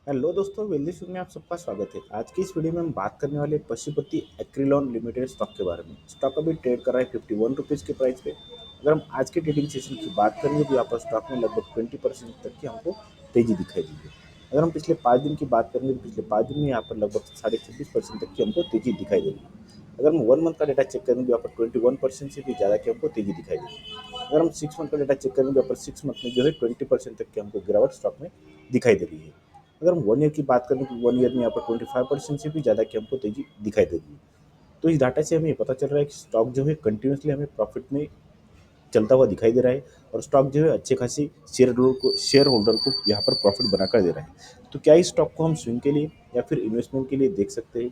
Hello दोस्तों, wealthy show में आप सबका स्वागत है। आज की इस वीडियो में हम बात करने वाले पशुपति एक्रिलॉन लिमिटेड स्टॉक के बारे में। स्टॉक अभी ट्रेड कर रहा है 51 रुपीज़ के प्राइस पे। अगर हम आज के ट्रेडिंग सेशन की बात करेंगे तो यहाँ पर स्टॉक में लगभग 20% तक की हमको तेजी दिखाई दी है। अगर हम पिछले 5 दिन की बात करेंगे तो पिछले 5 दिन में यहाँ पर लगभग 26.5% तक की हमको तेजी दिखाई दे रही है। अगर हम 1 मंथ का डेटा चेक करेंगे तो यहाँ पर 21% से भी ज़्यादा की हमको तेजी दिखाई दे रही है। अगर हम 6 मंथ का डेटा चेक करेंगे तो यहाँ पर 6 मंथ में जो है 20% तक की हमको गिरावट स्टॉक में दिखाई दे रही है। अगर हम 1 ईयर की बात करें तो 1 ईयर में यहाँ पर 25% से भी ज़्यादा की हमको तेजी दिखाई दे रही है। तो इस डाटा से हमें ये पता चल रहा है कि स्टॉक जो है कंटिन्यूसली हमें प्रॉफिट में चलता हुआ दिखाई दे रहा है और स्टॉक जो है अच्छे खासी शेयर होल्डर को यहाँ पर प्रॉफिट बनाकर दे रहा है। तो क्या इस स्टॉक को हम स्विंग के लिए या फिर इन्वेस्टमेंट के लिए देख सकते हैं?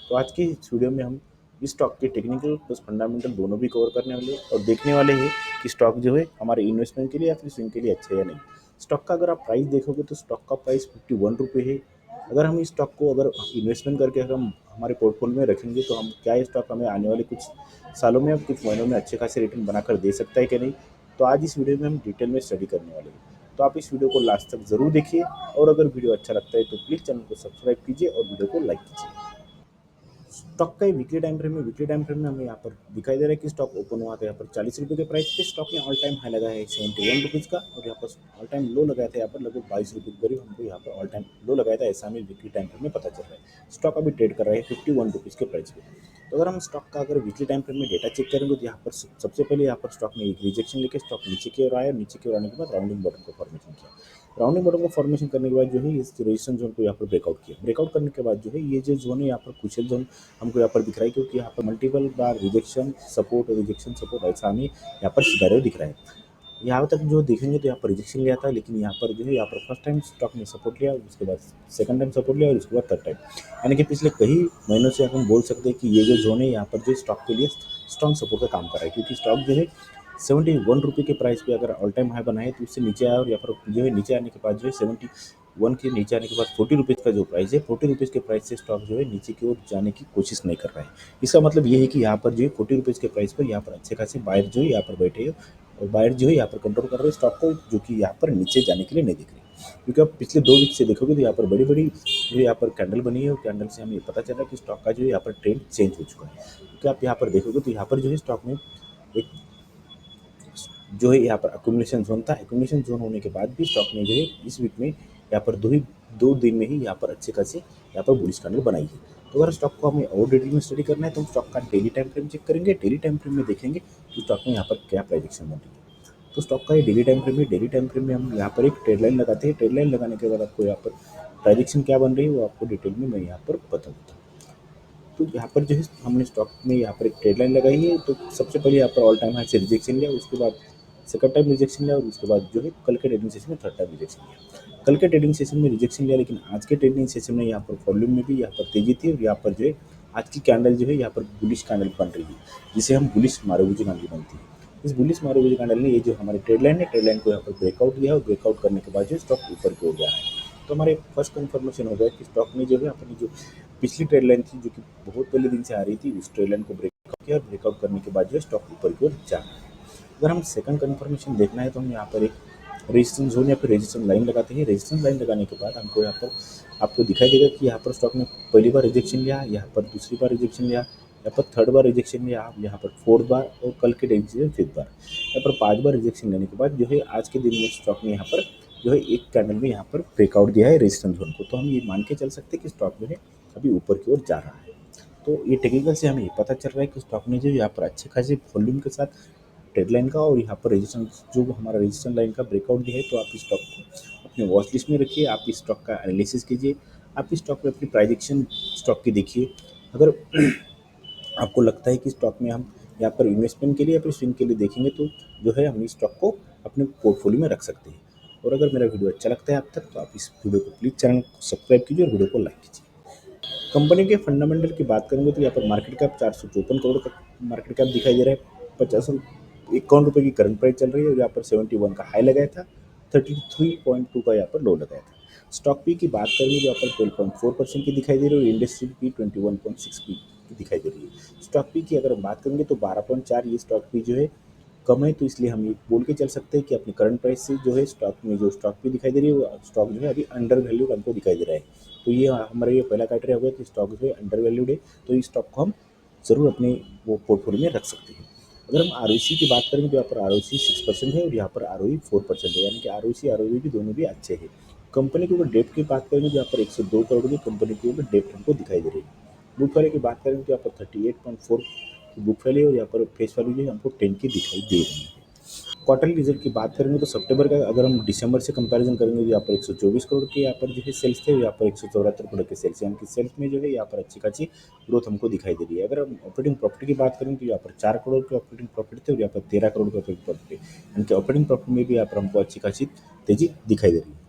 तो आज की इस वीडियो में हम इस स्टॉक के टेक्निकल प्लस फंडामेंटल दोनों भी कवर करने वाले हैं और देखने वाले हैं कि स्टॉक जो है हमारे इन्वेस्टमेंट के लिए या फिर स्विंग के लिए अच्छा है या नहीं। स्टॉक का अगर आप प्राइस देखोगे तो स्टॉक का प्राइस 51 रुपये है। अगर हम इस स्टॉक को अगर इन्वेस्टमेंट करके अगर हम हमारे पोर्टफोलियो में रखेंगे तो हम क्या ये स्टॉक हमें आने वाले कुछ सालों में या कुछ महीनों में अच्छे खासे रिटर्न बनाकर दे सकता है कि नहीं। तो आज इस वीडियो में हम डिटेल में स्टडी करने वाले हैं। तो आप इस वीडियो को लास्ट तक ज़रूर देखिए और अगर वीडियो अच्छा लगता है तो प्लीज़ चैनल को सब्सक्राइब कीजिए और वीडियो को लाइक कीजिए। स्टॉक का वीकली टाइम फ्रेम में हमें यहाँ पर दिखाई दे रहा है कि स्टॉक ओपन हुआ था यहाँ पर 40 रुपये के प्राइस पे। स्टॉक ने ऑल टाइम हाई लगाया है 71 रुपीज़ का और यहाँ पर ऑल टाइम लो लगाया था यहाँ पर लगभग 22 रुपये के करीब हमको यहाँ पर ऑल टाइम लो लगाया था। ऐसा हमें वीकली टाइम फ्रेम में पता चल रहा है। स्टॉक अभी ट्रेड कर रहा है 51 रुपीज़ के प्राइस पे। तो अगर हम स्टॉक का अगर वीकली टाइम फ्रेम में डेटा चेक करेंगे तो यहाँ पर सबसे पहले यहाँ पर स्टॉक ने एक रिजेक्शन लेके स्टॉक नीचे की ओर आया। नीचे की ओर आने के बाद राउंडिंग बॉटम को फॉर्मेशन किया। राउंडिंग बॉटम को फॉर्मेशन करने के बाद जो है इस रेजिस्टेंस जोन को यहाँ पर ब्रेकआउट किया। ब्रेकआउट करने के बाद जो है ये जो जोन है यहाँ पर क्रूशियल जोन हमको यहाँ पर दिख रहा है, क्योंकि यहाँ पर मल्टीपल बार रिजेक्शन सपोर्ट ऐसा हमें यहाँ पर सिनारियो दिख रहा है। यहाँ तक जो देखेंगे तो यहाँ पर रिजेक्शन लिया था, लेकिन यहाँ पर जो है यहाँ पर फर्स्ट टाइम स्टॉक ने सपोर्ट लिया, उसके बाद सेकंड टाइम सपोर्ट लिया और उसके बाद थर्ड टाइम। यानी कि पिछले कई महीनों से हम बोल सकते हैं कि ये जो जोन है यहाँ पर जो स्टॉक के लिए स्ट्रॉन्ग सपोर्ट का काम कर रहा है, क्योंकि स्टॉक जो है 71 रुपये के प्राइस पे अगर ऑल टाइम हाई बनाए तो उससे नीचे आया और यहाँ पर जो है नीचे आने के बाद जो है 71 के नीचे आने के बाद 40 रुपीज़ का जो प्राइस है 40 रुपीज़ के प्राइस से स्टॉक जो है नीचे की ओर जाने की कोशिश नहीं कर रहा है। इसका मतलब ये है कि यहाँ पर जो है 40 रुपीज़ के प्राइस पर यहाँ पर अच्छे खासे बायर जो है यहाँ पर बैठे हैं और बायर जो है यहाँ पर कंट्रोल कर रहे हैं स्टॉक को, जो कि यहाँ पर नीचे जाने के लिए नहीं दिख रही। क्योंकि आप पिछले 2 वीक से देखोगे तो यहाँ पर बड़ी बड़ी जो यहाँ पर कैंडल बनी है और कैंडल से हमें पता चल रहा है कि स्टॉक का जो है यहाँ पर ट्रेंड चेंज हो चुका है। क्योंकि आप यहाँ पर देखोगे तो यहाँ पर जो है स्टॉक में एक जो है यहाँ पर अक्यूमुलेशन जोन था। अक्यूमुलेशन जोन होने के बाद भी स्टॉक ने जो है इस वीक में यहाँ पर 2 दिन में ही यहाँ पर अच्छे खासे यहाँ पर बुलिश कैंडल बनाई है। तो अगर स्टॉक को हमें और डिटेल में स्टडी करना है तो हम स्टॉक का डेली टाइम फ्रेम चेक करेंगे। डेली टाइम फ्रेम में देखेंगे कि स्टॉक में यहाँ पर क्या प्राइजेक्शन बन रही है। तो स्टॉक का ये डेली टाइम फ्रेम है। डेली टाइम फ्रेम में हम यहाँ पर एक ट्रेड लाइन लगाते हैं। ट्रेड लाइन लगाने के बाद आपको यहाँ पर प्राइजेक्शन क्या बन रही है वो आपको डिटेल में मैं यहाँ पर बता देता हूँ। तो यहाँ पर जो है हमने स्टॉक में यहाँ पर एक ट्रेड लाइन लगाई है। तो सबसे पहले यहाँ पर ऑल टाइम हाई से रिजेक्शन लिया, उसके बाद सेकंड टाइम रिजेक्शन लिया और उसके बाद जो है कल के ट्रेडिंग सेशन में थर्ड टाइम रिजेक्शन लिया। कल के ट्रेडिंग सेशन में रिजेक्शन लिया, लेकिन आज के ट्रेडिंग सेशन में यहाँ पर वॉल्यूम में भी यहाँ पर तेजी थी और यहाँ पर जो है आज की कैंडल जो है यहाँ पर बुलिश कैंडल बन रही है, जिसे हम बुलिश मारूबुजी कैंडल बनती है। इस बुलिश मारूबुजी कैंडल ने ये जो हमारी ट्रेड लाइन को यहाँ पर ब्रेकआउट दिया और ब्रेकआउट करने के बाद जो स्टॉक ऊपर की ओर जा रहा है। तो हमारे फर्स्ट कंफर्मेशन हो गया कि स्टॉक ने जो है अपनी जो पिछली ट्रेड लाइन थी, जो कि बहुत पहले दिन से आ रही थी, उस ट्रेड लाइन को ब्रेकआउट किया और ब्रेकआउट करने के बाद जो है स्टॉक ऊपर की ओर जा रहा है। अगर हम सेकंड कंफर्मेशन देखना है तो हम यहाँ पर एक रेजिस्टेंस जोन या फिर रेजिस्टेंस लाइन लगाते हैं। रेजिस्टेंस लाइन लगाने के बाद हमको यहाँ पर आपको दिखाई देगा कि यहाँ पर स्टॉक ने पहली बार रिजेक्शन लिया, यहाँ पर दूसरी बार रिजेक्शन लिया, यहाँ पर थर्ड बार रिजेक्शन लिया, यहाँ पर फोर्थ बार और कल के दिन से फिफ्थ बार, यहाँ पर 5 बार रिजेक्शन लेने के बाद जो है आज के दिन में स्टॉक ने यहाँ पर जो है एक कैंडल में यहाँ पर ब्रेकआउट दिया है रेजिस्टेंस जोन को। तो हम ये मान के चल सकते हैं कि स्टॉक जो है अभी ऊपर की ओर जा रहा है। तो ये टेक्निकल से हमें ये पता चल रहा है कि स्टॉक ने जो यहाँ पर अच्छे खासे वॉल्यूम के साथ ट्रेड लाइन का और यहाँ पर रेजिस्टेंस जो हमारा रेजिस्टेंस लाइन का ब्रेकआउट दिया है। तो आप इस स्टॉक को अपने वॉच लिस्ट में रखिए, आप इस स्टॉक का एनालिसिस कीजिए, आप इस स्टॉक में अपनी प्राइजेक्शन स्टॉक की देखिए। अगर आपको लगता है कि स्टॉक में हम यहाँ पर इन्वेस्टमेंट के लिए या फिर स्विंग के लिए देखेंगे तो जो है हम इस स्टॉक को अपने पोर्टफोलियो में रख सकते हैं। और अगर मेरा वीडियो अच्छा लगता है आप तक तो आप इस वीडियो को प्लीज़ चैनल को सब्सक्राइब कीजिए और वीडियो को लाइक कीजिए। कंपनी के फंडामेंटल की बात करेंगे तो यहाँ पर मार्केट कैप 454 करोड़ का मार्केट कैप दिखाई दे रहा है। 51 रुपये की करंट प्राइस चल रही है और यहाँ पर 71 का हाई लगाया था, 33.2 का यहाँ पर लो लगाया था। स्टॉक पी की बात करेंगे तो यहाँ पर 12.4% की दिखाई दे रही है और इंडस्ट्री पी 21.6 की दिखाई दे रही है। स्टॉक पी की अगर हम बात करेंगे तो 12.4 ये स्टॉक पी जो है कम है, तो इसलिए हम ये बोल के चल सकते हैं कि अपनी करंट प्राइस से जो है स्टॉक में जो स्टॉक भी दिखाई दे रही है वो स्टॉक जो है अभी अंडर वैल्यूड हमको दिखाई दे रहा है। तो ये हमारा ये पहला क्राइटेरिया हो गया कि स्टॉक जो है अंडर वैल्यूड है, तो इस स्टॉक को हम ज़रूर अपने वो पोर्टफोलियो में रख सकते हैं। अगर हम आर की बात करेंगे तो यहाँ पर आर 6% है और यहाँ पर आर 4% है, यानी कि आर भी दोनों भी अच्छे हैं। कंपनी के ऊपर डेप्ट की बात करेंगे तो यहाँ पर 102 करोड़ की कंपनी के ऊपर डेप्ट हमको दिखाई दे रही है। बुक वैल्यू की बात करेंगे तो यहाँ पर 38.4 बुक वैल्यू और यहाँ पर फेस वैल्यू जो है हमको 10 की दिखाई दे रही है। क्वार्टरली रिजल्ट की बात करेंगे तो सितंबर का अगर हम दिसंबर से कंपैरिजन करेंगे तो यहाँ पर 124 करोड़ के यहाँ पर जो है सेल्स थे, यहाँ पर 174 करोड़ के सेल्स, यानी कि सेल्स में जो है यहाँ पर अच्छी खासी ग्रोथ हमको दिखाई दे रही है। अगर हम ऑपरेटिंग प्रॉफिट की बात करें तो यहाँ पर 4 करोड़ के ऑपरेटिंग प्रॉफिट थे और यहाँ पर 13 करोड़ के ऑपरेटिंग प्रॉफिट है, यानी कि ऑपरेटिंग प्रॉफिट में भी यहाँ पर हमको अच्छी खासी तेजी दिखाई दे रही है।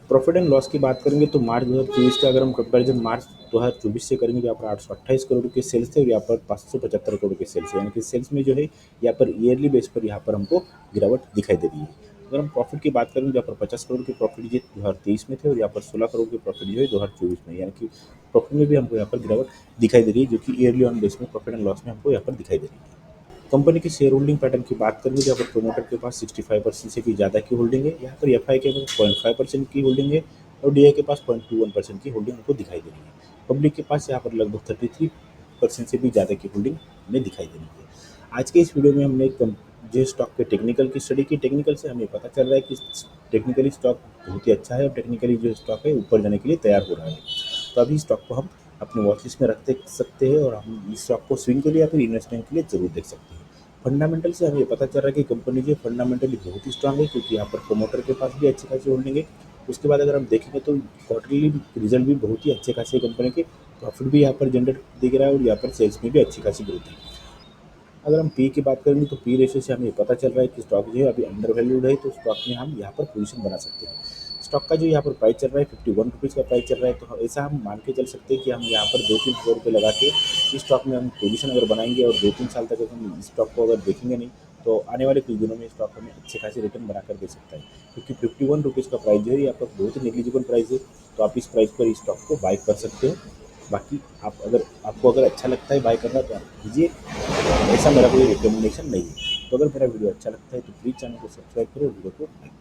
प्रॉफिट एंड लॉस की बात करेंगे तो मार्च 2024 का अगर हम कंपैरिजन मार्च 2024 से करेंगे तो यहाँ पर 828 करोड़ के सेल्स थे और यहाँ पर 575 करोड़ के सेल्स है, यानी कि सेल्स में जो है यहाँ पर ईयरली बेस पर यहाँ पर हमको गिरावट दिखाई दे रही है। अगर हम प्रॉफिट की बात करेंगे तो यहाँ पर 50 करोड़ के प्रॉफिट जो 2023 में थे और यहाँ पर 16 करोड़ के प्रॉफिट जो है 2024 में, यानी कि प्रॉफिट में भी हमको यहाँ पर गिरावट दिखाई दे रही है, जो कि ईयरली ऑन बेस में प्रॉफिट एंड लॉस में हमको यहाँ पर दिखाई दे रही है। कंपनी की शेयर होल्डिंग पैटर्न की बात करेंगे जहाँ पर प्रोमोटर के पास 65% से भी ज़्यादा की होल्डिंग है, यहाँ पर एफ आई के पास 0.5% की होल्डिंग है और डी आई के पास 0.21% की होल्डिंग हमको दिखाई दे रही है। पब्लिक के पास यहाँ पर लगभग 33% से भी ज़्यादा की होल्डिंग हमें दिखाई दे रही है। आज के इस वीडियो में हमने जो स्टॉक के टेक्निकल की स्टडी की, टेक्निकल से हमें पता चल रहा है कि टेक्निकली स्टॉक बहुत ही अच्छा है और टेक्निकली जो स्टॉक है ऊपर जाने के लिए तैयार हो रहा है। तो अभी स्टॉक को हम अपने वॉच लिस्ट में रख सकते हैं और हम इस स्टॉक को स्विंग के लिए या फिर इन्वेस्टमेंट के लिए जरूर देख सकते हैं। फंडामेंटल से हमें पता चल रहा है कि कंपनी जो फंडामेंटली बहुत ही स्ट्रांग है, क्योंकि यहाँ पर प्रोमोटर के पास भी अच्छी खासी होल्डिंग है। उसके बाद अगर हम देखेंगे तो क्वार्टरली रिजल्ट भी बहुत ही अच्छे खासे कंपनी के, प्रॉफिट भी यहाँ पर जनरेट दिख रहा है और यहाँ पर सेल्स में भी अच्छी खासी ग्रोथ है। अगर हम पी की बात करेंगे तो पी रेशियो से हमें पता चल रहा है कि स्टॉक जो है अभी अंडर वैल्यूड है, तो स्टॉक में हम यहाँ पर पोजीशन बना सकते हैं। स्टॉक का जो यहाँ पर प्राइस चल रहा है 51 रुपीज़ का प्राइस चल रहा है, तो ऐसा हम मान के चल सकते हैं कि हम यहाँ पर 2-3 रुपये लगा के इस स्टॉक में हम पोजीशन अगर बनाएंगे और 2-3 साल तक अगर हम इस स्टॉक को अगर देखेंगे नहीं, तो आने वाले कुछ दिनों में स्टॉक हमें अच्छे खासे रिटर्न बनाकर दे सकता है, क्योंकि 51 रुपीज़ का प्राइस जो है यहाँ पर बहुत ही नेग्लिजिबल प्राइस है। तो आप इस प्राइस पर इस स्टॉक को बाय कर सकते हो। बाकी आपको अगर अच्छा लगता है बाय करना तो आप कीजिए, ऐसा मेरा कोई रिकमेंडेशन नहीं है। तो अगर मेरा वीडियो अच्छा लगता है तो प्लीज़ चैनल को सब्सक्राइब करो और वीडियो को लाइक